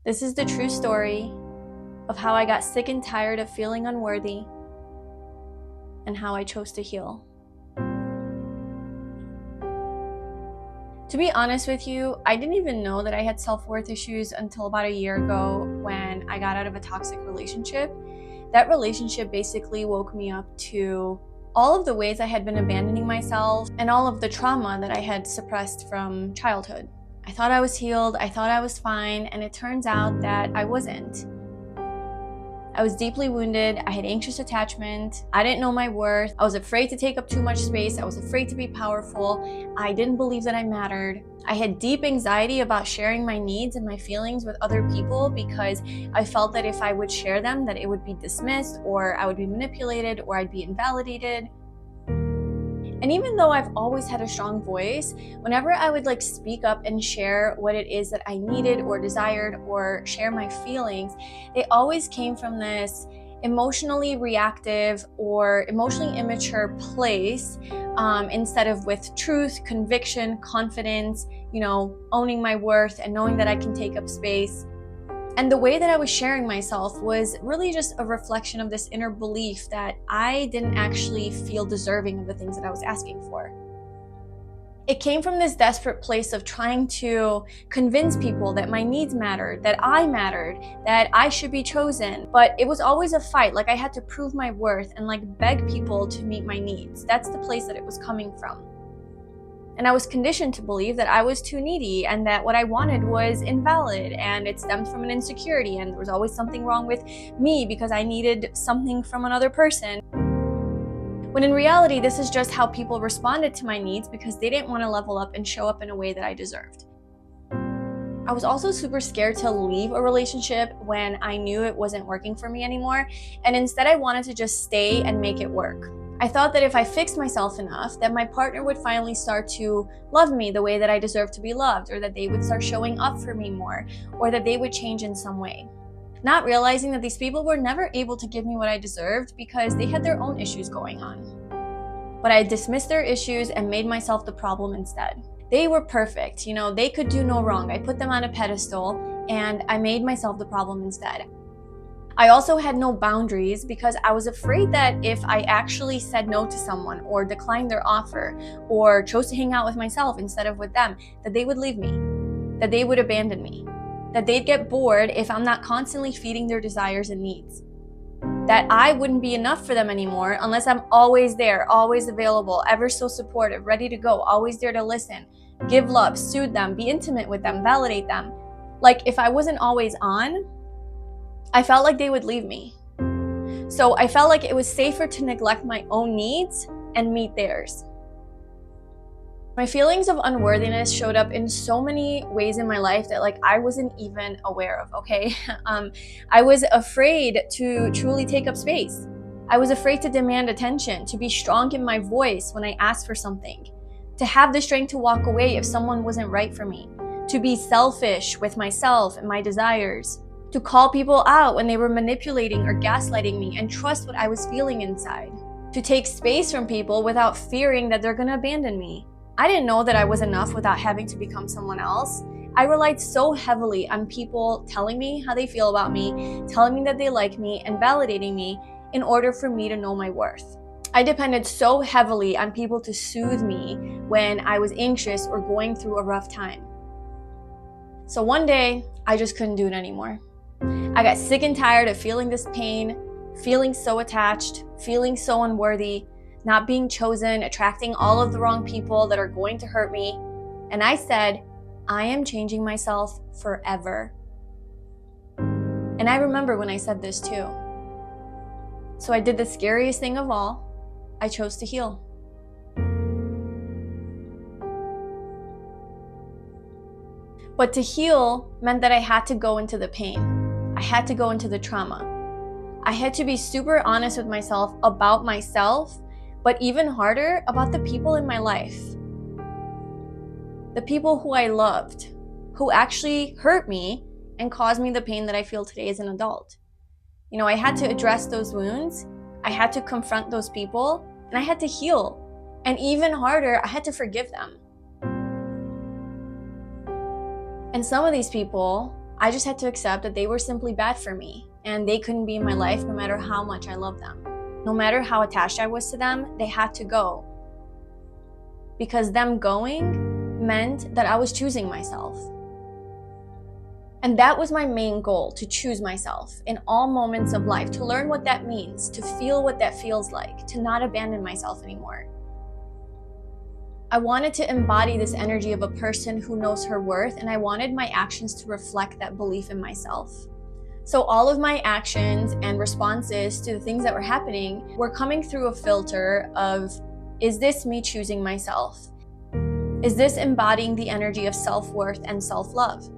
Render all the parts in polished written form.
This is the true story of how I got sick and tired of feeling unworthy and how I chose to heal. To be honest with you, I didn't even know that I had self-worth issues until about a year ago when I got out of a toxic relationship. That relationship basically woke me up to all of the ways I had been abandoning myself and all of the trauma that I had suppressed from childhood. I thought I was healed, I thought I was fine, and it turns out that I wasn't. I was deeply wounded, I had anxious attachment, I didn't know my worth, I was afraid to take up too much space, I was afraid to be powerful, I didn't believe that I mattered. I had deep anxiety about sharing my needs and my feelings with other people because I felt that if I would share them, that it would be dismissed, or I would be manipulated, or I'd be invalidated. And even though I've always had a strong voice, whenever I would speak up and share what it is that I needed or desired or share my feelings, they always came from this emotionally reactive or emotionally immature place, instead of with truth, conviction, confidence, owning my worth and knowing that I can take up space. And the way that I was sharing myself was really just a reflection of this inner belief that I didn't actually feel deserving of the things that I was asking for. It came from this desperate place of trying to convince people that my needs mattered, that I should be chosen. But it was always a fight. I had to prove my worth and beg people to meet my needs. That's the place that it was coming from. And I was conditioned to believe that I was too needy and that what I wanted was invalid, and it stemmed from an insecurity, and there was always something wrong with me because I needed something from another person. When in reality, this is just how people responded to my needs because they didn't want to level up and show up in a way that I deserved. I was also super scared to leave a relationship when I knew it wasn't working for me anymore, and instead I wanted to just stay and make it work. I thought that if I fixed myself enough, that my partner would finally start to love me the way that I deserve to be loved, or that they would start showing up for me more, or that they would change in some way. Not realizing that these people were never able to give me what I deserved because they had their own issues going on. But I dismissed their issues and made myself the problem instead. They were perfect, they could do no wrong. I put them on a pedestal and I made myself the problem instead. I also had no boundaries because I was afraid that if I actually said no to someone or declined their offer or chose to hang out with myself instead of with them, that they would leave me, that they would abandon me, that they'd get bored if I'm not constantly feeding their desires and needs, that I wouldn't be enough for them anymore unless I'm always there, always available, ever so supportive, ready to go, always there to listen, give love, soothe them, be intimate with them, validate them. If I wasn't always on, I felt like they would leave me. So I felt like it was safer to neglect my own needs and meet theirs. My feelings of unworthiness showed up in so many ways in my life that I wasn't even aware of, okay? I was afraid to truly take up space. I was afraid to demand attention, to be strong in my voice when I asked for something, to have the strength to walk away if someone wasn't right for me, to be selfish with myself and my desires, to call people out when they were manipulating or gaslighting me and trust what I was feeling inside, to take space from people without fearing that they're gonna abandon me. I didn't know that I was enough without having to become someone else. I relied so heavily on people telling me how they feel about me, telling me that they like me, and validating me in order for me to know my worth. I depended so heavily on people to soothe me when I was anxious or going through a rough time. So one day, I just couldn't do it anymore. I got sick and tired of feeling this pain, feeling so attached, feeling so unworthy, not being chosen, attracting all of the wrong people that are going to hurt me. And I said, I am changing myself forever. And I remember when I said this too. So I did the scariest thing of all. I chose to heal. But to heal meant that I had to go into the pain. I had to go into the trauma. I had to be super honest with myself about myself, but even harder about the people in my life. The people who I loved, who actually hurt me and caused me the pain that I feel today as an adult. I had to address those wounds, I had to confront those people, and I had to heal. And even harder, I had to forgive them. And some of these people I just had to accept that they were simply bad for me and they couldn't be in my life no matter how much I loved them. No matter how attached I was to them, they had to go. Because them going meant that I was choosing myself. And that was my main goal, to choose myself in all moments of life, to learn what that means, to feel what that feels like, to not abandon myself anymore. I wanted to embody this energy of a person who knows her worth, and I wanted my actions to reflect that belief in myself. So all of my actions and responses to the things that were happening were coming through a filter of, is this me choosing myself? Is this embodying the energy of self-worth and self-love?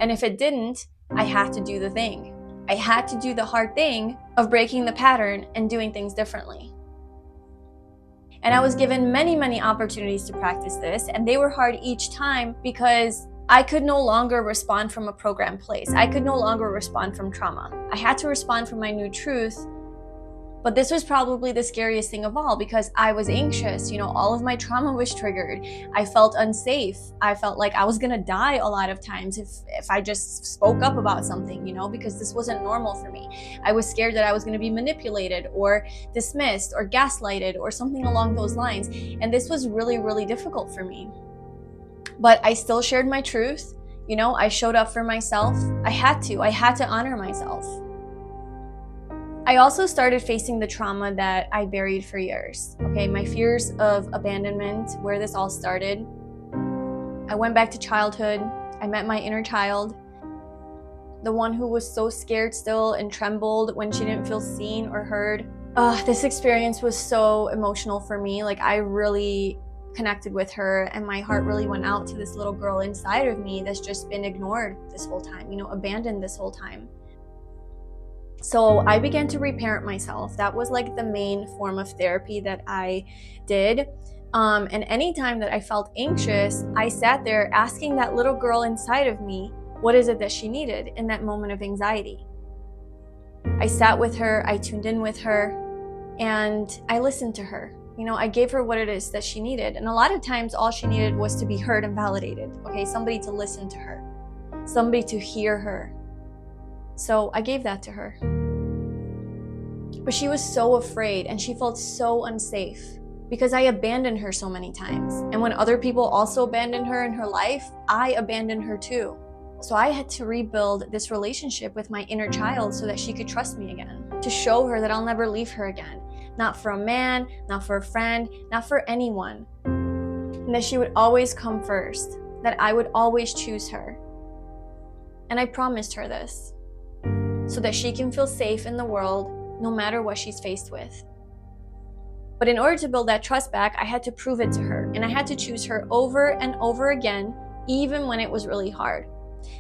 And if it didn't, I had to do the thing. I had to do the hard thing of breaking the pattern and doing things differently. And I was given many, many opportunities to practice this, and they were hard each time because I could no longer respond from a programmed place. I could no longer respond from trauma. I had to respond from my new truth. But this was probably the scariest thing of all because I was anxious. All of my trauma was triggered. I felt unsafe. I felt like I was gonna die a lot of times if I just spoke up about something, because this wasn't normal for me. I was scared that I was gonna be manipulated or dismissed or gaslighted or something along those lines. And this was really, really difficult for me. But I still shared my truth. I showed up for myself. I had to honor myself. I also started facing the trauma that I buried for years. Okay, my fears of abandonment, where this all started. I went back to childhood. I met my inner child, the one who was so scared still and trembled when she didn't feel seen or heard. This experience was so emotional for me. I really connected with her, and my heart really went out to this little girl inside of me that's just been ignored this whole time, abandoned this whole time. So I began to reparent myself. That was the main form of therapy that I did. And anytime that I felt anxious, I sat there asking that little girl inside of me, what is it that she needed in that moment of anxiety? I sat with her, I tuned in with her, and I listened to her. I gave her what it is that she needed. And a lot of times all she needed was to be heard and validated. Okay, somebody to listen to her, somebody to hear her. So I gave that to her. But she was so afraid and she felt so unsafe because I abandoned her so many times. And when other people also abandoned her in her life, I abandoned her too. So I had to rebuild this relationship with my inner child so that she could trust me again, to show her that I'll never leave her again. Not for a man, not for a friend, not for anyone. And that she would always come first, that I would always choose her. And I promised her this, so that she can feel safe in the world no matter what she's faced with. But in order to build that trust back, I had to prove it to her, and I had to choose her over and over again, even when it was really hard.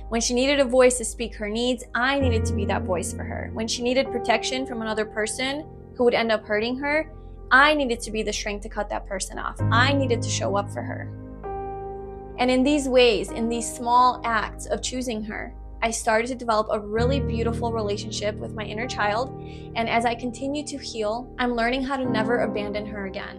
When she needed a voice to speak her needs, I needed to be that voice for her. When she needed protection from another person who would end up hurting her, I needed to be the strength to cut that person off. I needed to show up for her. And in these ways, in these small acts of choosing her, I started to develop a really beautiful relationship with my inner child. And as I continue to heal, I'm learning how to never abandon her again.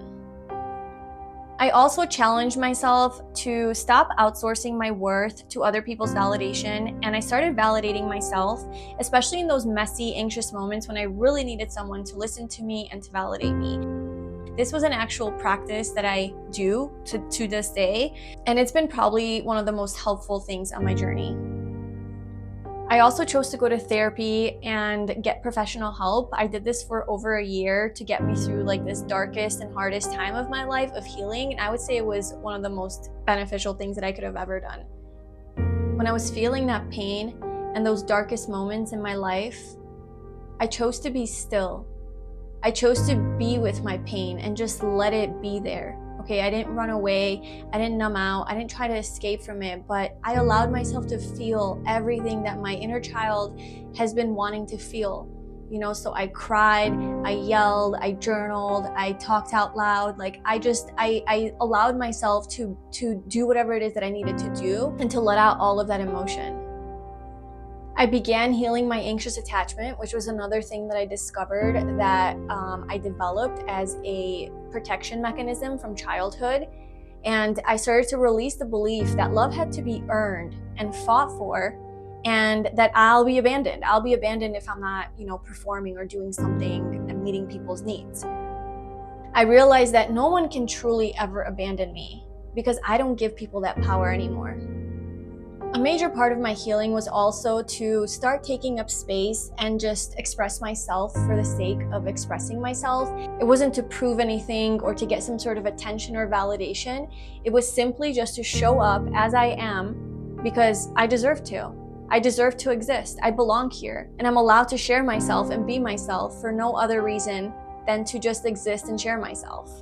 I also challenged myself to stop outsourcing my worth to other people's validation, and I started validating myself, especially in those messy, anxious moments when I really needed someone to listen to me and to validate me. This was an actual practice that I do to this day, and it's been probably one of the most helpful things on my journey. I also chose to go to therapy and get professional help. I did this for over a year to get me through this darkest and hardest time of my life of healing. And I would say it was one of the most beneficial things that I could have ever done. When I was feeling that pain and those darkest moments in my life, I chose to be still. I chose to be with my pain and just let it be there. Okay, I didn't run away, I didn't numb out, I didn't try to escape from it, but I allowed myself to feel everything that my inner child has been wanting to feel. So I cried, I yelled, I journaled, I talked out loud. I allowed myself to do whatever it is that I needed to do and to let out all of that emotion. I began healing my anxious attachment, which was another thing that I discovered that I developed as a protection mechanism from childhood. And I started to release the belief that love had to be earned and fought for and that I'll be abandoned. I'll be abandoned if I'm not, performing or doing something and meeting people's needs. I realized that no one can truly ever abandon me because I don't give people that power anymore. A major part of my healing was also to start taking up space and just express myself for the sake of expressing myself. It wasn't to prove anything or to get some sort of attention or validation. It was simply just to show up as I am because I deserve to. I deserve to exist. I belong here, and I'm allowed to share myself and be myself for no other reason than to just exist and share myself.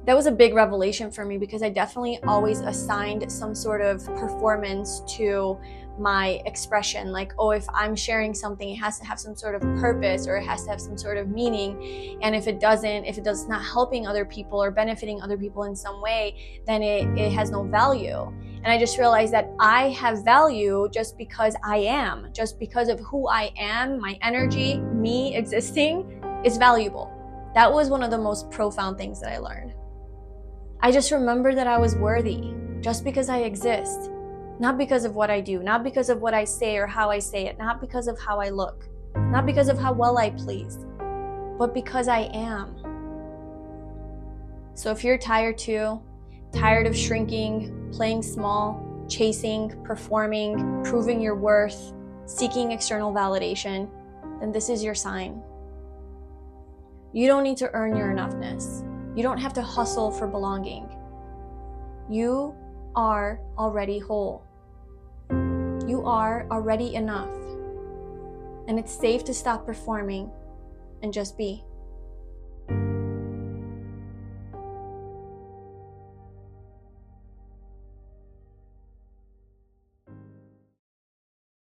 That was a big revelation for me because I definitely always assigned some sort of performance to my expression. Like, oh, if I'm sharing something, it has to have some sort of purpose or it has to have some sort of meaning. And if it doesn't, if it does not helping other people or benefiting other people in some way, then it has no value. And I just realized that I have value just because I am, just because of who I am, my energy, me existing is valuable. That was one of the most profound things that I learned. I just remember that I was worthy just because I exist, not because of what I do, not because of what I say or how I say it, not because of how I look, not because of how well I please, but because I am. So if you're tired too, tired of shrinking, playing small, chasing, performing, proving your worth, seeking external validation, then this is your sign. You don't need to earn your enoughness. You don't have to hustle for belonging. You are already whole. You are already enough. And it's safe to stop performing and just be.